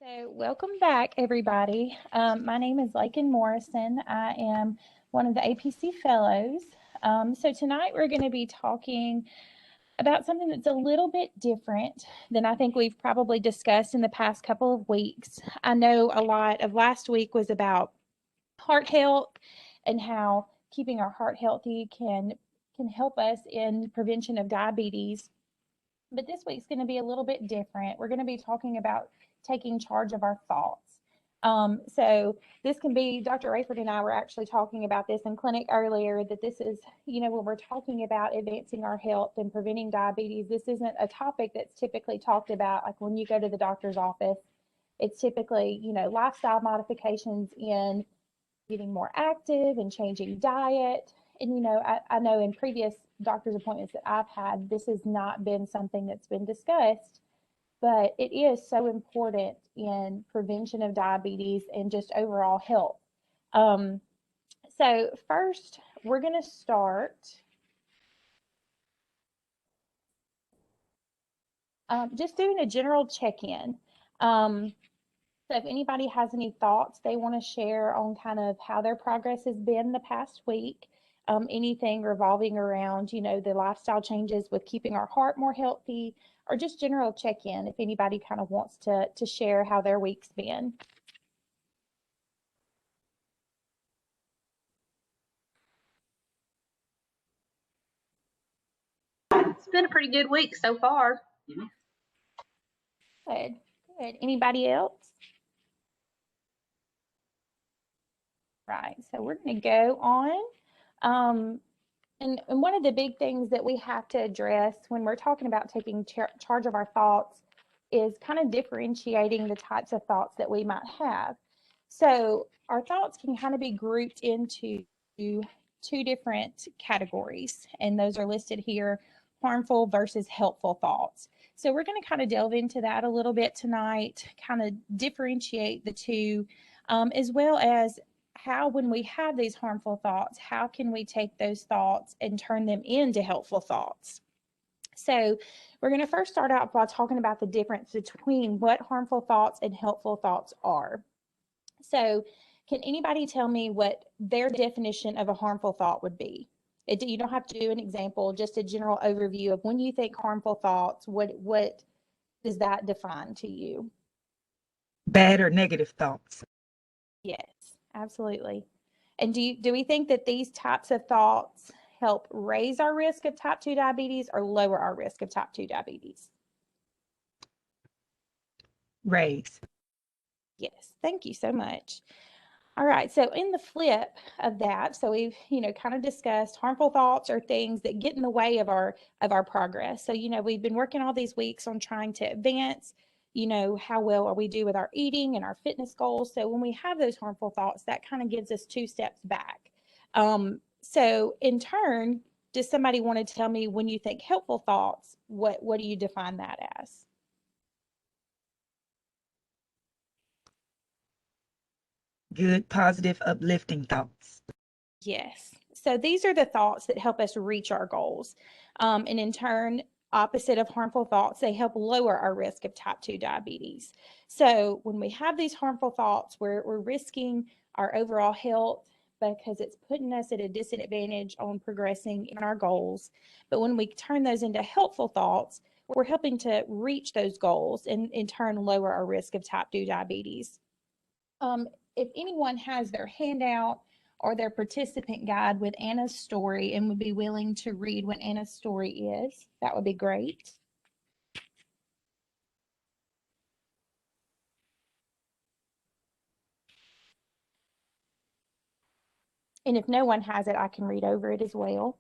So, welcome back, everybody. My name is Lakin Morrison. I am one of the APC Fellows. So, tonight we're going to be talking about something that's a little bit different than I think we've probably discussed in the past couple of weeks. I know a lot of last week was about heart health and how keeping our heart healthy can help us in prevention of diabetes. But this week's going to be a little bit different. We're going to be talking about taking charge of our thoughts. So this can be, Dr. Rayford and I were actually talking about this in clinic earlier, that this is, when we're talking about advancing our health and preventing diabetes, this isn't a topic that's typically talked about. Like when you go to the doctor's office, it's typically, lifestyle modifications in getting more active and changing diet. And, I know in previous doctor's appointments that I've had, this has not been something that's been discussed, but it is so important in prevention of diabetes and just overall health. So first, we're going to start just doing a general check-in. So if anybody has any thoughts they want to share on kind of how their progress has been the past week, anything revolving around, the lifestyle changes with keeping our heart more healthy, or just general check-in if anybody kind of wants to share how their week's been. It's been a pretty good week so far. Good. Anybody else? Right. So we're going to go on. And one of the big things that we have to address when we're talking about taking charge of our thoughts is kind of differentiating the types of thoughts that we might have. So our thoughts can kind of be grouped into two different categories, and those are listed here: harmful versus helpful thoughts. So we're going to kind of delve into that a little bit tonight, kind of differentiate the two, as well as how, when we have these harmful thoughts, how can we take those thoughts and turn them into helpful thoughts? So we're going to first start out by talking about the difference between what harmful thoughts and helpful thoughts are. So can anybody tell me what their definition of a harmful thought would be? You don't have to do an example, just a general overview of when you think harmful thoughts, what does that define to you? Bad or negative thoughts. Yes, absolutely. And do we think that these types of thoughts help raise our risk of type 2 diabetes or lower our risk of type 2 diabetes? Raise. Yes, thank you so much. All right, so in the flip of that, so we've, kind of discussed harmful thoughts are things that get in the way of our progress. So, we've been working all these weeks on trying to advance, how well are we do with our eating and our fitness goals. So when we have those harmful thoughts, that kind of gives us two steps back. So in turn, does somebody want to tell me, when you think helpful thoughts, what do you define that as? Good, positive, uplifting thoughts. Yes. So these are the thoughts that help us reach our goals. And in turn, opposite of harmful thoughts, they help lower our risk of type 2 diabetes. So when we have these harmful thoughts, we're risking our overall health because it's putting us at a disadvantage on progressing in our goals. But when we turn those into helpful thoughts, we're helping to reach those goals and in turn lower our risk of type 2 diabetes. If anyone has their handout or their participant guide with Anna's story and would be willing to read what Anna's story is, that would be great. And if no one has it, I can read over it as well.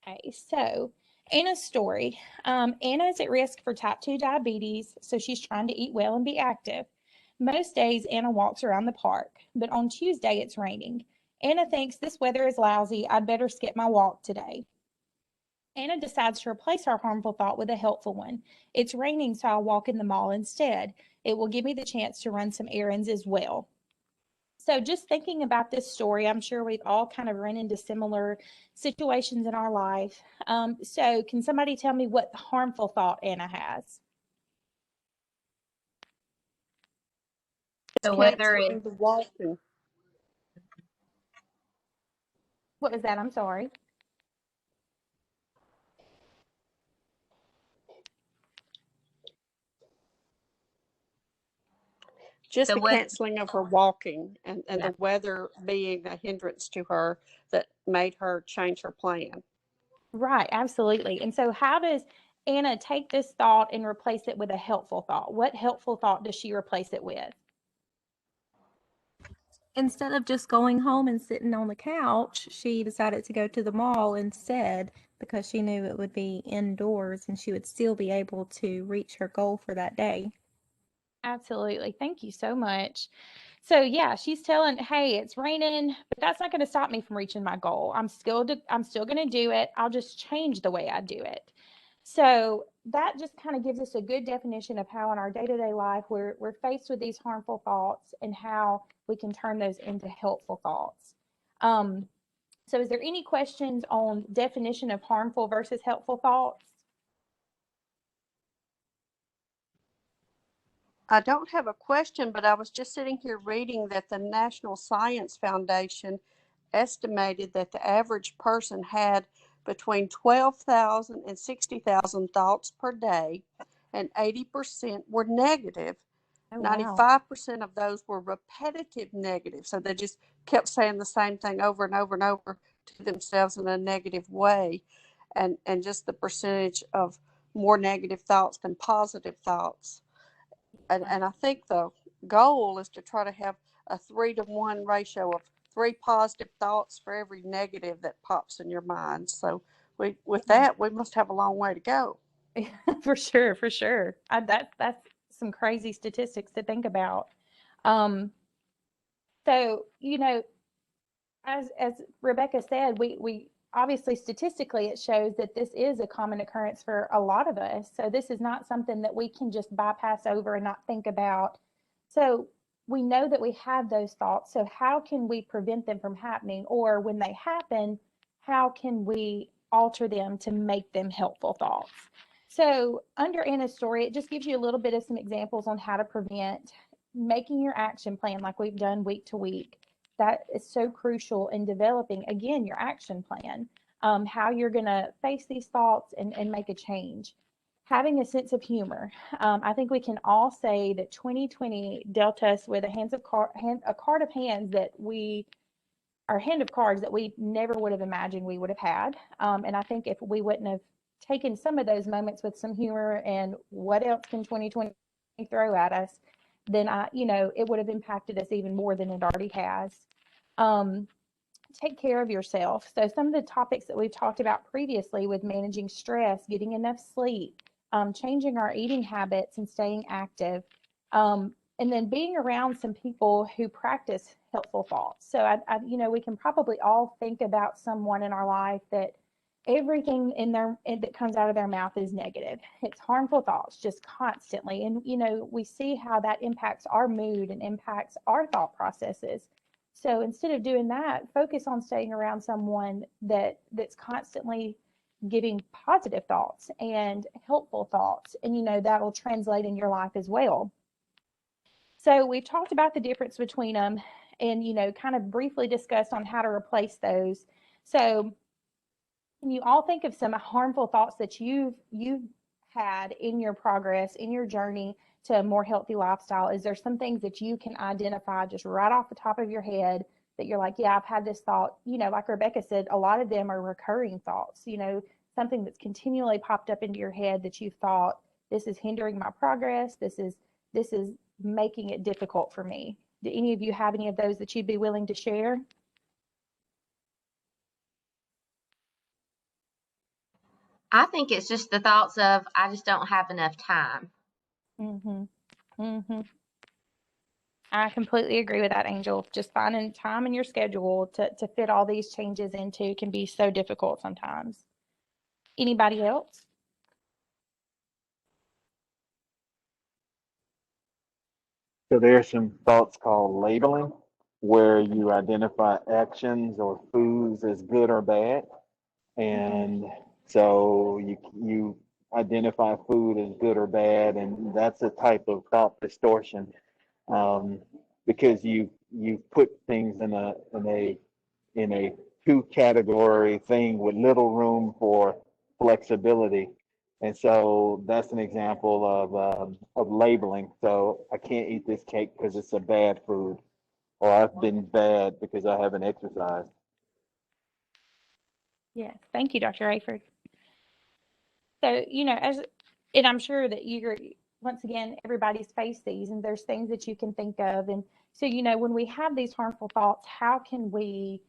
Okay, so Anna's story. Anna is at risk for type 2 diabetes, so she's trying to eat well and be active. Most days, Anna walks around the park, but on Tuesday, it's raining. Anna thinks this weather is lousy. I'd better skip my walk today. Anna decides to replace her harmful thought with a helpful one. It's raining, so I'll walk in the mall instead. It will give me the chance to run some errands as well. So just thinking about this story, I'm sure we've all kind of run into similar situations in our life. So can somebody tell me what harmful thought Anna has? So whether Canceling it's the walking. What was that? I'm sorry. Just so the what canceling of her walking and yeah. the weather being a hindrance to her that made her change her plan. Right, absolutely. And so how does Anna take this thought and replace it with a helpful thought? What helpful thought does she replace it with? Instead of just going home and sitting on the couch, she decided to go to the mall instead because she knew it would be indoors and she would still be able to reach her goal for that day. Absolutely. Thank you so much. So yeah, she's telling, "Hey, it's raining, but that's not going to stop me from reaching my goal. I'm still going to do it. I'll just change the way I do it." So that just kind of gives us a good definition of how in our day-to-day life we're faced with these harmful thoughts and how we can turn those into helpful thoughts. Um, so is there any questions on definition of harmful versus helpful thoughts? I don't have a question, but I was just sitting here reading that the National Science Foundation estimated that the average person had between 12,000 and 60,000 thoughts per day, and 80% were negative. Oh, wow. 95% of those were repetitive negative. So they just kept saying the same thing over and over and over to themselves in a negative way. And just the percentage of more negative thoughts than positive thoughts. And I think the goal is to try to have a 3-to-1 ratio of 3 positive thoughts for every negative that pops in your mind. So with that, we must have a long way to go. For sure, for sure. That's some crazy statistics to think about. Um, so as Rebecca said, we obviously statistically it shows that this is a common occurrence for a lot of us. So this is not something that we can just bypass over and not think about. So we know that we have those thoughts. So how can we prevent them from happening? Or when they happen, how can we alter them to make them helpful thoughts? So under Anna's story, it just gives you a little bit of some examples on how to prevent making your action plan like we've done week to week. That is so crucial in developing, again, your action plan, how you're going to face these thoughts and make a change. Having a sense of humor. I think we can all say that 2020 dealt us with a card of hands that our hand of cards that we never would have imagined we would have had. And I think if we wouldn't have taken some of those moments with some humor and what else can 2020 throw at us, then it would have impacted us even more than it already has. Um, Take care of yourself. So some of the topics that we've talked about previously with managing stress, getting enough sleep, changing our eating habits and staying active, and then being around some people who practice helpful thoughts. So we can probably all think about someone in our life that everything that comes out of their mouth is negative. It's harmful thoughts just constantly, and we see how that impacts our mood and impacts our thought processes. So instead of doing that, focus on staying around someone that's constantly giving positive thoughts and helpful thoughts, and that'll translate in your life as well. So we've talked about the difference between them, and kind of briefly discussed on how to replace those. So can you all think of some harmful thoughts that you've had in your progress, in your journey to a more healthy lifestyle? Is there some things that you can identify just right off the top of your head that you're like, yeah, I've had this thought, like Rebecca said, a lot of them are recurring thoughts, something that's continually popped up into your head that you've thought, this is hindering my progress, this is making it difficult for me. Do any of you have any of those that you'd be willing to share? I think it's just the thoughts of I just don't have enough time. Mm-hmm. Mm-hmm. I completely agree with that, Angel. Just finding time in your schedule to fit all these changes into can be so difficult sometimes. Anybody else? So there's some thoughts called labeling. where you identify actions or foods as good or bad. Mhm. And so you identify food as good or bad, and that's a type of thought distortion, um, because you put things in a two category thing with little room for flexibility. And so that's an example of labeling. So I can't eat this cake because it's a bad food, or I've been bad because I haven't exercised. Yes, thank you, Dr. Rayford. So, and I'm sure that once again, everybody's faced these, and there's things that you can think of. And so, when we have these harmful thoughts, how can we,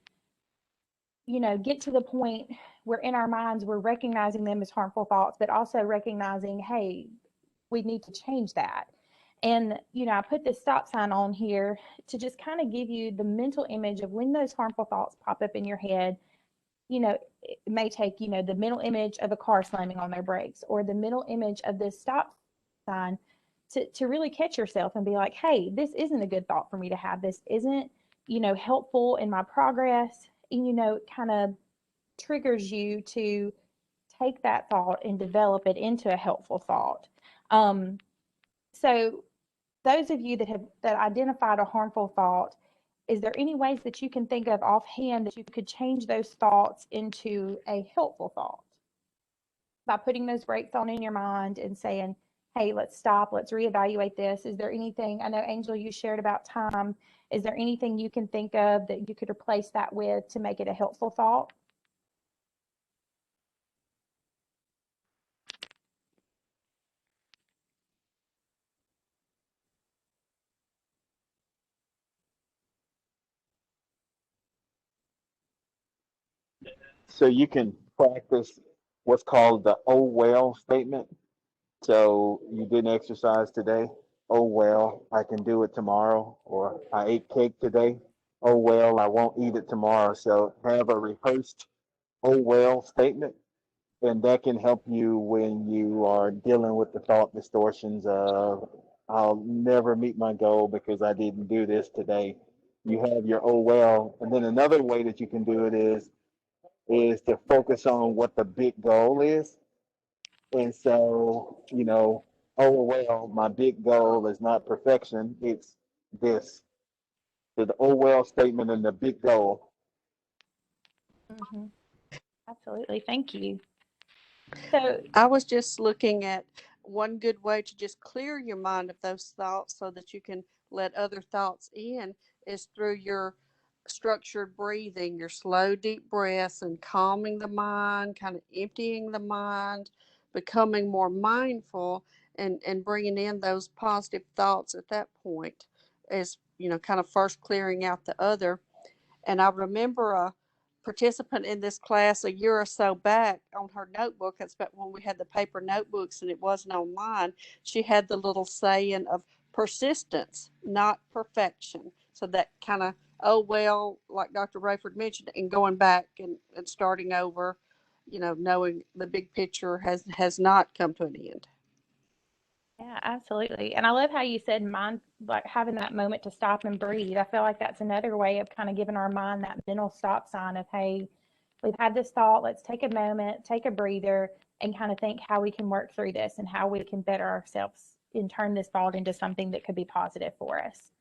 get to the point where in our minds we're recognizing them as harmful thoughts, but also recognizing, hey, we need to change that. And, I put this stop sign on here to just kind of give you the mental image of when those harmful thoughts pop up in your head. It may take, the mental image of a car slamming on their brakes, or the mental image of this stop sign, to really catch yourself and be like, hey, this isn't a good thought for me to have. This isn't, helpful in my progress. And, it kind of triggers you to take that thought and develop it into a helpful thought. Um, so those of you that identified a harmful thought, is there any ways that you can think of offhand that you could change those thoughts into a helpful thought by putting those brakes on in your mind and saying, hey, let's stop, let's reevaluate this? Is there anything, I know, Angel, you shared about time. Is there anything you can think of that you could replace that with to make it a helpful thought? So you can practice what's called the "oh well" statement. So you didn't exercise today. Oh well, I can do it tomorrow. Or I ate cake today. Oh well, I won't eat it tomorrow. So have a rehearsed "oh well" statement, and that can help you when you are dealing with the thought distortions of I'll never meet my goal because I didn't do this today. You have your "oh well," and then another way that you can do it is to focus on what the big goal is. And so, oh well, my big goal is not perfection, it's this. The oh well statement and the big goal. Mm-hmm. Absolutely. Thank you. So, I was just looking at one good way to just clear your mind of those thoughts so that you can let other thoughts in is through your structured breathing, your slow, deep breaths, and calming the mind, kind of emptying the mind, becoming more mindful, and bringing in those positive thoughts at that point as, kind of first clearing out the other. And I remember a participant in this class a year or so back on her notebook. That's about when we had the paper notebooks and it wasn't online. She had the little saying of persistence, not perfection. So that kind of, oh, well, like Dr. Rayford mentioned, and going back and starting over, knowing the big picture has not come to an end. yeah, absolutely. And I love how you said mind, like having that moment to stop and breathe. I feel like that's another way of kind of giving our mind that mental stop sign of, hey, we've had this thought, let's take a moment, take a breather, and kind of think how we can work through this and how we can better ourselves and turn this thought into something that could be positive for us.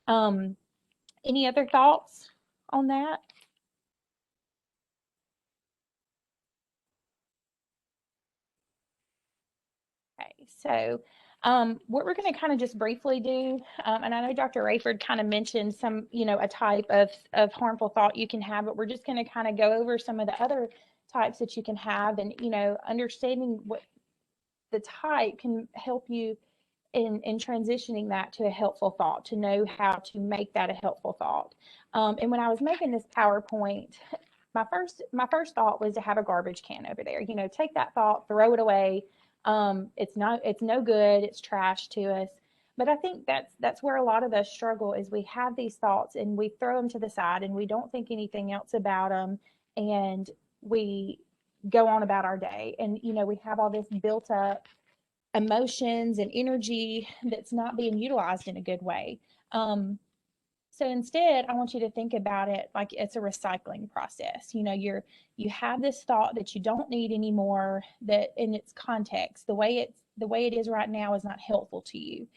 Um, any other thoughts on that? Okay, so what we're going to kind of just briefly do, and I know Dr. Rayford kind of mentioned some, a type of harmful thought you can have, but we're just going to kind of go over some of the other types that you can have, and understanding what the type can help you in transitioning that to a helpful thought, to know how to make that a helpful thought. And when I was making this PowerPoint, my first thought was to have a garbage can over there. Take that thought, throw it away. It's no good. It's trash to us. But I think that's where a lot of us struggle is we have these thoughts and we throw them to the side and we don't think anything else about them, and we go on about our day. And we have all this built up emotions and energy that's not being utilized in a good way. Um, So instead, I want you to think about it like it's a recycling process. You have this thought that you don't need anymore, that in its context, the way it is right now is not helpful to you.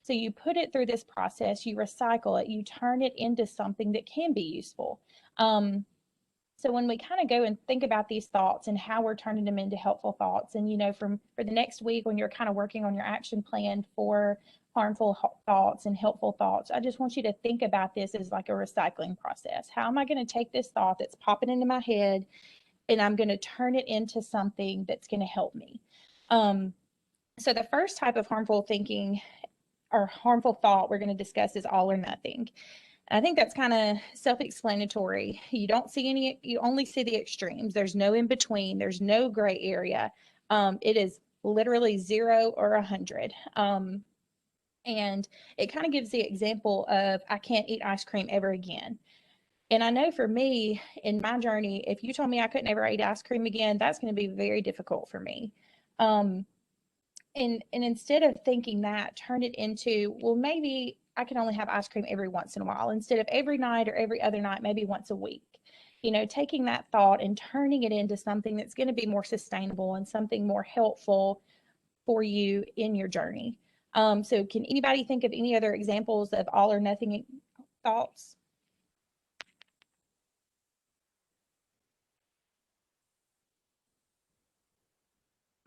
So you put it through this process, you recycle it, you turn it into something that can be useful. So when we kind of go and think about these thoughts and how we're turning them into helpful thoughts, and for the next week when you're kind of working on your action plan for harmful thoughts and helpful thoughts, I just want you to think about this as like a recycling process. How am I going to take this thought that's popping into my head and I'm going to turn it into something that's going to help me? So the first type of harmful thinking or harmful thought we're going to discuss is all or nothing. I think that's kind of self-explanatory. You only see the extremes. There's no in between. There's no gray area. It is literally 0 or 100. And it kind of gives the example of I can't eat ice cream ever again. And I know for me in my journey, if you told me I couldn't ever eat ice cream again, that's going to be very difficult for me. Um, and instead of thinking that, turn it into, well, maybe I can only have ice cream every once in a while instead of every night or every other night, maybe once a week. Taking that thought and turning it into something that's going to be more sustainable and something more helpful for you in your journey. So can anybody think of any other examples of all or nothing thoughts?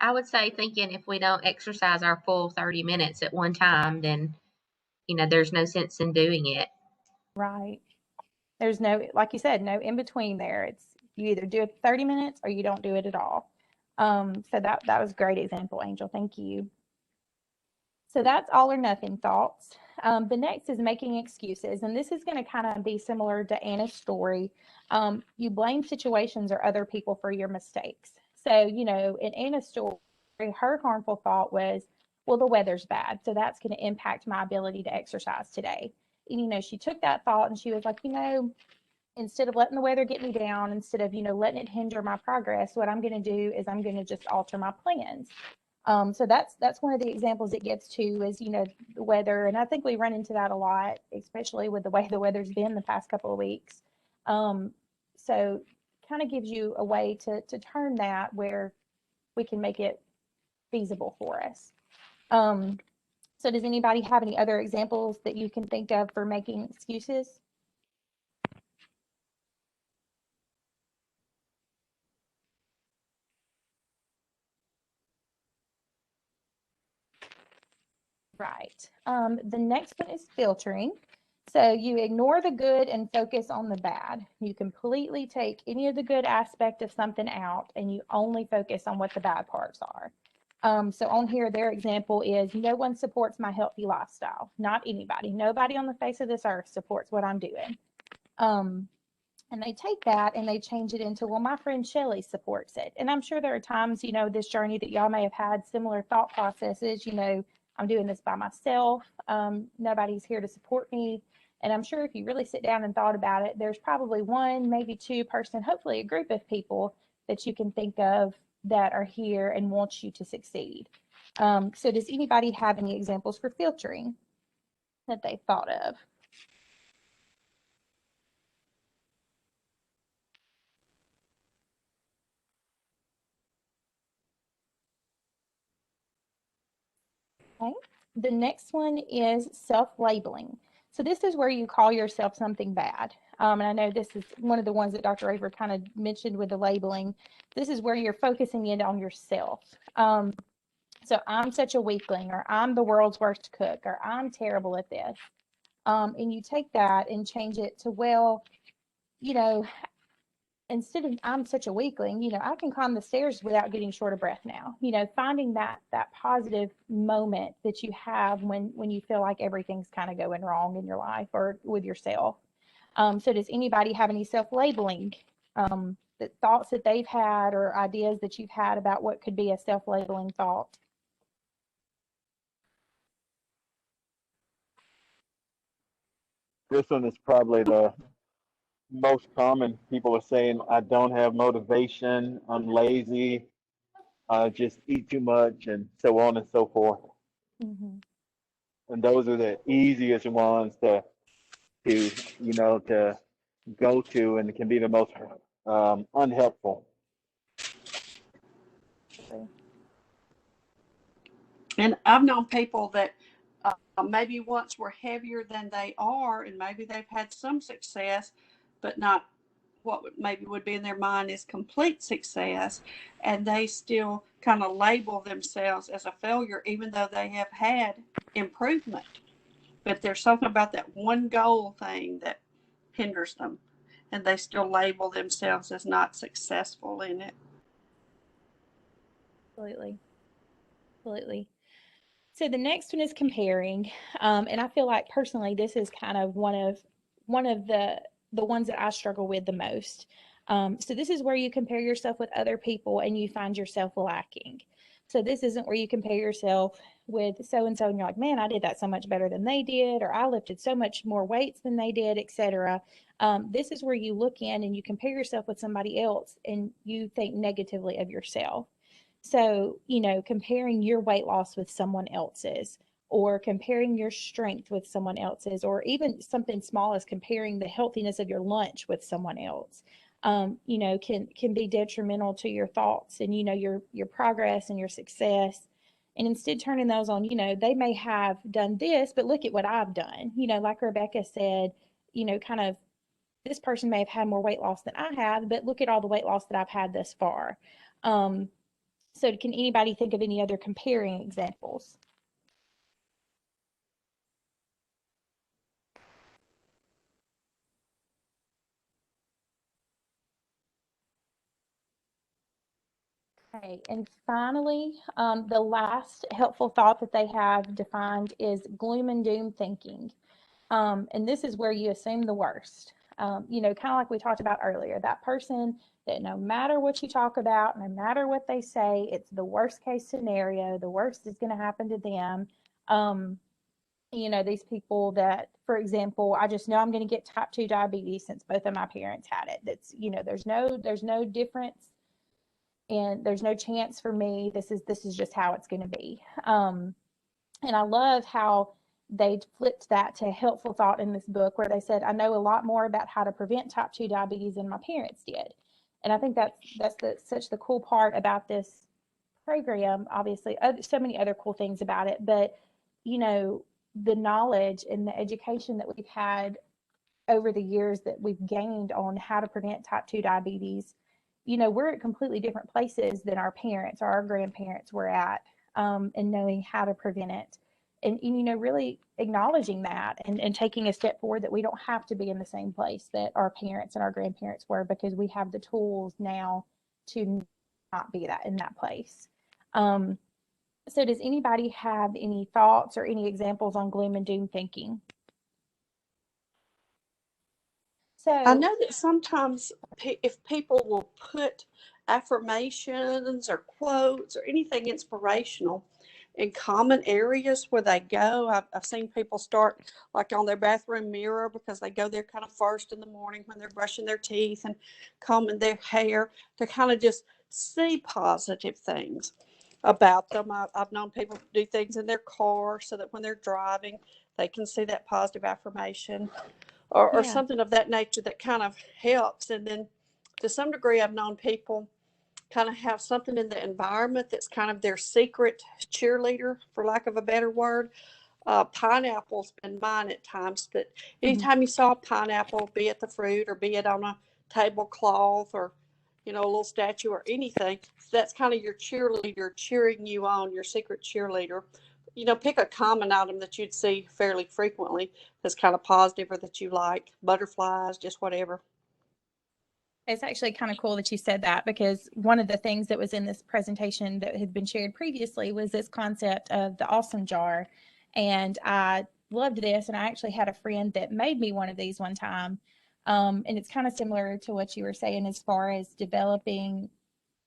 I would say thinking if we don't exercise our full 30 minutes at one time, then, there's no sense in doing it. Right. There's no, like you said, no in between there. It's you either do it 30 minutes or you don't do it at all. So that was a great example, Angel. Thank you. So that's all or nothing thoughts. The next is making excuses. And this is going to kind of be similar to Anna's story. You blame situations or other people for your mistakes. So, in Anna's story, her harmful thought was, well, the weather's bad. So that's going to impact my ability to exercise today. And, she took that thought and she was like, instead of letting the weather get me down, instead of, letting it hinder my progress, what I'm going to do is I'm going to just alter my plans. So that's one of the examples it gets to is, the weather. And I think we run into that a lot, especially with the way the weather's been the past couple of weeks. So kind of gives you a way to turn that where we can make it feasible for us. So does anybody have any other examples that you can think of for making excuses? Right. The next one is filtering. So you ignore the good and focus on the bad. You completely take any of the good aspect of something out and you only focus on what the bad parts are. So on here, their example is no one supports my healthy lifestyle. Not anybody. Nobody on the face of this earth supports what I'm doing. And they take that and they change it into, well, my friend Shelly supports it. And I'm sure there are times, this journey that y'all may have had similar thought processes, I'm doing this by myself. Nobody's here to support me. And I'm sure if you really sit down and thought about it, there's probably one, maybe two person, hopefully a group of people that you can think of that are here and want you to succeed. So does anybody have any examples for filtering that they thought of? Okay. The next one is self-labeling. So this is where you call yourself something bad. And I know this is one of the ones that Dr. Raver kind of mentioned with the labeling. This is where you're focusing in on yourself. So I'm such a weakling, or I'm the world's worst cook, or I'm terrible at this. And you take that and change it to, well, you know, instead of I'm such a weakling, I can climb the stairs without getting short of breath now. Finding that positive moment that you have when you feel like everything's kind of going wrong in your life or with yourself. So does anybody have any self-labeling thoughts that they've had or ideas that you've had about what could be a self-labeling thought? This one is probably the most common. People are saying, I don't have motivation, I'm lazy, I just eat too much, and so on and so forth. Mm-hmm. And those are the easiest ones to to, to go to, and it can be the most unhelpful. And I've known people that maybe once were heavier than they are, and maybe they've had some success, but not what maybe would be in their mind is complete success, and they still kind of label themselves as a failure, even though they have had improvement. But there's something about that one goal thing that hinders them, and they still label themselves as not successful in it. Absolutely. Absolutely. So the next one is comparing, and I feel like personally this is kind of one of the ones that I struggle with the most. So this is where you compare yourself with other people and you find yourself lacking. So this isn't where you compare yourself with so and so and you're like, man, I did that so much better than they did, or I lifted so much more weights than they did, etc. This is where you look in and you compare yourself with somebody else and you think negatively of yourself. So, comparing your weight loss with someone else's, or comparing your strength with someone else's, or even something small as comparing the healthiness of your lunch with someone else, can be detrimental to your thoughts and your progress and your success. And instead turning those on, they may have done this, but look at what I've done. Like Rebecca said, kind of this person may have had more weight loss than I have, but look at all the weight loss that I've had thus far. So can anybody think of any other comparing examples? Okay, and finally, the last helpful thought that they have defined is gloom and doom thinking. And this is where you assume the worst. Kind of like we talked about earlier, that person that no matter what you talk about, no matter what they say, it's the worst case scenario, the worst is going to happen to them. These people that, for example, I just know I'm going to get type 2 diabetes since both of my parents had it. That's, there's no difference and there's no chance for me. This is just how it's going to be. And I love how they flipped that to a helpful thought in this book where they said, I know a lot more about how to prevent type 2 diabetes than my parents did. And I think that's such the cool part about this program. Obviously, so many other cool things about it, but the knowledge and the education that we've had over the years that we've gained on how to prevent type 2 diabetes, we're at completely different places than our parents or our grandparents were at, and knowing how to prevent it. And really acknowledging that and taking a step forward that we don't have to be in the same place that our parents and our grandparents were, because we have the tools now to not be in that place. So does anybody have any thoughts or any examples on gloom and doom thinking? I So, know that sometimes if people will put affirmations or quotes or anything inspirational in common areas where they go, I've seen people start like on their bathroom mirror, because they go there kind of first in the morning when they're brushing their teeth and combing their hair, to kind of just see positive things about them. I've known people do things in their car so that when they're driving, they can see that positive affirmation, or yeah. something of that nature that kind of helps. And then to some degree, I've known people kind of have something in the environment that's kind of their secret cheerleader, for lack of a better word. Pineapple's been mine at times, but Mhm. anytime you saw a pineapple, be it the fruit or be it on a tablecloth or a little statue or anything, that's kind of your cheerleader cheering you on, your secret cheerleader. Pick a common item that you'd see fairly frequently that's kind of positive or that you like. Butterflies, just whatever. It's actually kind of cool that you said that, because one of the things that was in this presentation that had been shared previously was this concept of the awesome jar. And I loved this. And I actually had a friend that made me one of these one time. And it's kind of similar to what you were saying as far as developing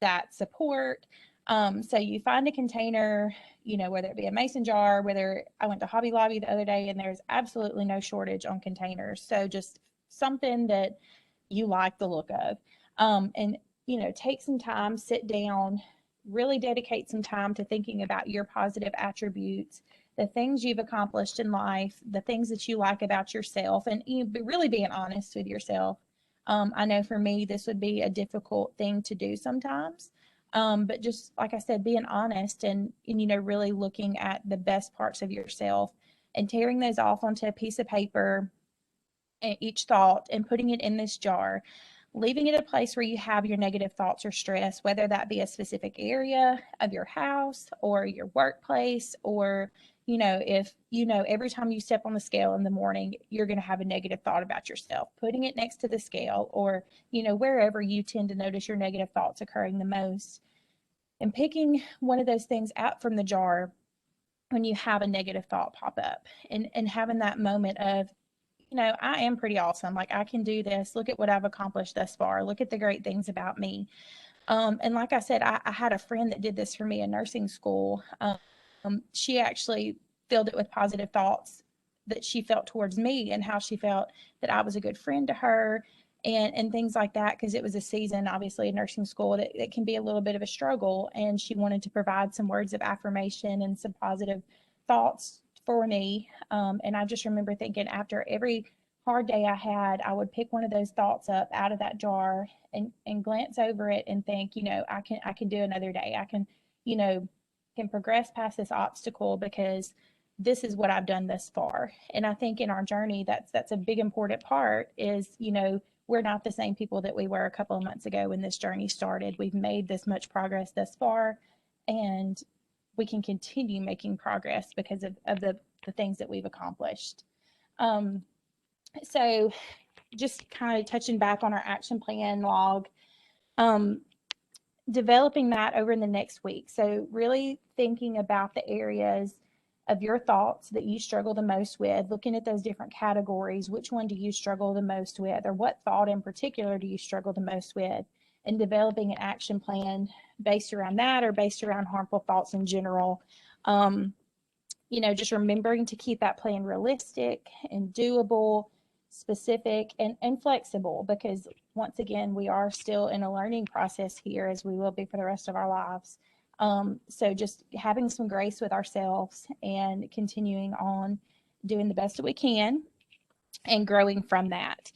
that support. So you find a container, whether it be a mason jar, whether I went to Hobby Lobby the other day and there's absolutely no shortage on containers. So just something that you like the look of. And, take some time, sit down, really dedicate some time to thinking about your positive attributes the things you've accomplished in life, the things that you like about yourself, and you really being honest with yourself. I know for me, this would be a difficult thing to do sometimes. But just like I said, being honest and, you know, really looking at the best parts of yourself and tearing those off onto a piece of paper, each thought, and putting it in this jar, leaving it a place where you have your negative thoughts or stress, whether that be a specific area of your house or your workplace, or, you know, if you know every time you step on the scale in the morning, you're going to have a negative thought about yourself, putting it next to the scale, or, you know, wherever you tend to notice your negative thoughts occurring the most, and picking one of those things out from the jar when you have a negative thought pop up, and having that moment of, you know, I am pretty awesome. Like, I can do this. Look at what I've accomplished thus far. Look at the great things about me. And like I said, I had a friend that did this for me in nursing school. She actually filled it with positive thoughts that she felt towards me and how she felt that I was a good friend to her, and things like that, because it was a season, obviously, in nursing school that can be a little bit of a struggle. And she wanted to provide some words of affirmation and some positive thoughts for me. And I just remember thinking, after every hard day I had, I would pick one of those thoughts up out of that jar and glance over it and think, you know, I can do another day. I can, you know, can progress past this obstacle because this is what I've done thus far. And I think in our journey, that's a big important part is, you know, we're not the same people that we were a couple of months ago when this journey started. We've made this much progress thus far, and we can continue making progress because of the things that we've accomplished. Um, so just kind of touching back on our action plan log, um, developing that over in the next week. So really thinking about the areas of your thoughts that you struggle the most with, looking at those different categories. Which one do you struggle the most with, or what thought in particular do you struggle the most with, and developing an action plan based around that, or based around harmful thoughts in general. You know, just remembering to keep that plan realistic and doable, specific, and flexible, because once again, we are still in a learning process here, as we will be for the rest of our lives. So just having some grace with ourselves and continuing on doing the best that we can and growing from that.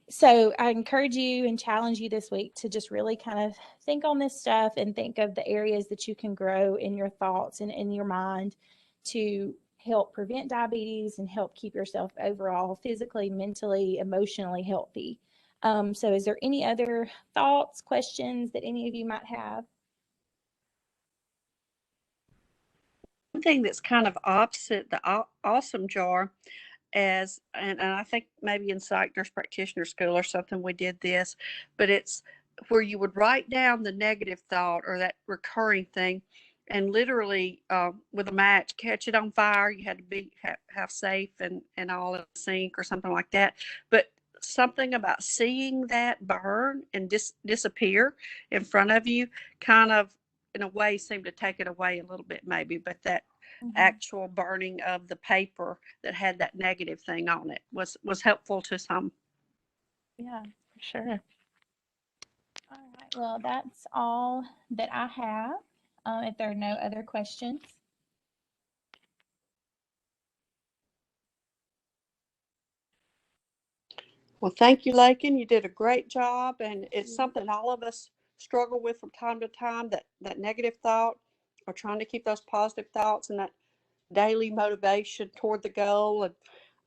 So I encourage you and challenge you this week to just really kind of think on this stuff and think of the areas that you can grow in your thoughts and in your mind to help prevent diabetes and help keep yourself overall physically, mentally, emotionally healthy. So is there any other thoughts, questions that any of you might have? One thing that's kind of opposite the awesome jar, and I think maybe in psych nurse practitioner school or something we did this, but it's where you would write down the negative thought or that recurring thing, and literally with a match catch it on fire. You had to be have safe and all in the sink or something like that. But something about seeing that burn and disappear in front of you kind of in a way seemed to take it away a little bit maybe, but that actual burning of the paper that had that negative thing on it was helpful to some. Yeah, for sure. All right. Well, that's all that I have. If there are no other questions. Well, thank you, Lakin. You did a great job, and it's something all of us struggle with from time to time, that negative thought, or trying to keep those positive thoughts and that daily motivation toward the goal. And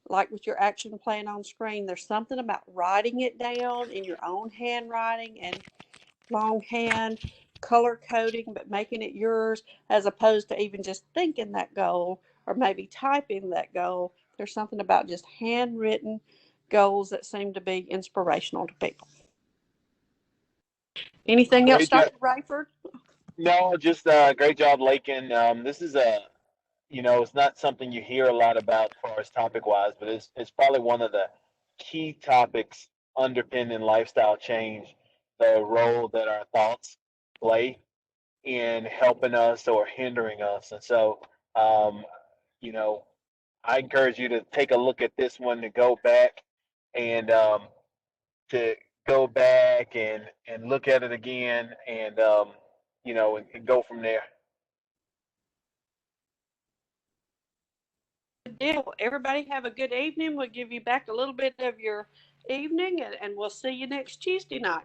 like with your action plan on screen, there's something about writing it down in your own handwriting and longhand, color coding, but making it yours, as opposed to even just thinking that goal or maybe typing that goal. There's something about just handwritten goals that seem to be inspirational to people. Anything else, Great job. Dr. Rayford? No, just great job, Lakin. This is it's not something you hear a lot about as far as topic wise, but it's probably one of the key topics underpinning lifestyle change, the role that our thoughts play in helping us or hindering us. And so, um, you know, I encourage you to take a look at this one, to go back and to go back and look at it again, and and go from there. Yeah, well, everybody have a good evening. We'll give you back a little bit of your evening, and we'll see you next Tuesday night.